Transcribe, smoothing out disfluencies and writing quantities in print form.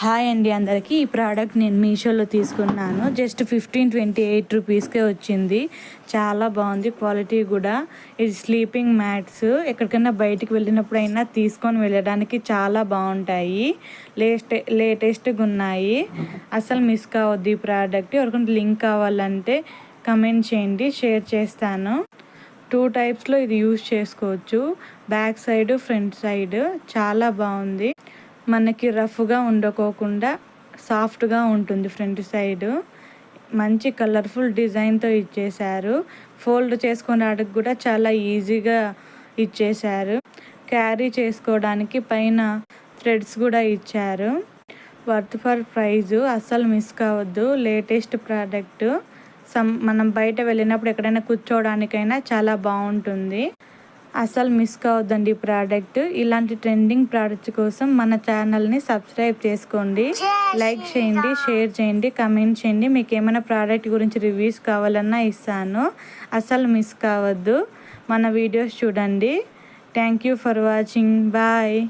Hi అండి అందరికీ. ఈ ప్రోడక్ట్ నేను మీషోలో తీసుకున్నాను. జస్ట్ 15-28 రూపీస్కే వచ్చింది. చాలా బాగుంది, క్వాలిటీ కూడా. ఇది స్లీపింగ్ మ్యాట్స్. ఎక్కడికైనా బయటికి వెళ్ళినప్పుడైనా తీసుకొని వెళ్ళడానికి చాలా బాగుంటాయి. లేటెస్ట్గా ఉన్నాయి. అసలు మిస్ కావద్దు ఈ ప్రోడక్ట్. ఎవరికైనా లింక్ కావాలంటే కమెంట్ చేయండి, షేర్ చేస్తాను. 2 టైప్స్లో ఇది యూజ్ చేసుకోవచ్చు, బ్యాక్ సైడ్, ఫ్రంట్ సైడ్. చాలా బాగుంది. మనకి రఫ్గా ఉండకోకుండా సాఫ్ట్గా ఉంటుంది. ఫ్రంట్ సైడ్ మంచి కలర్ఫుల్ డిజైన్తో ఇచ్చేశారు. ఫోల్డ్ చేసుకోవడానికి కూడా చాలా ఈజీగా ఇచ్చేశారు. క్యారీ చేసుకోవడానికి పైన థ్రెడ్స్ కూడా ఇచ్చారు. Worth for price. అస్సలు మిస్ కావద్దు. Latest product. మనం బయట వెళ్ళినప్పుడు ఎక్కడైనా కూర్చోవడానికైనా చాలా బాగుంటుంది. అసలు మిస్ కావద్దండి ఈ ప్రోడక్ట్. ఇలాంటి ట్రెండింగ్ ప్రోడక్ట్స్ కోసం మన ఛానల్ని సబ్స్క్రైబ్ చేసుకోండి, లైక్ చేయండి, షేర్ చేయండి, కమెంట్ చేయండి. మీకు ఏమైనా ప్రోడక్ట్ గురించి రివ్యూస్ కావాలన్నా ఇస్తాను. అసలు మిస్ కావద్దు. మన వీడియోస్ చూడండి. Thank you for watching. Bye.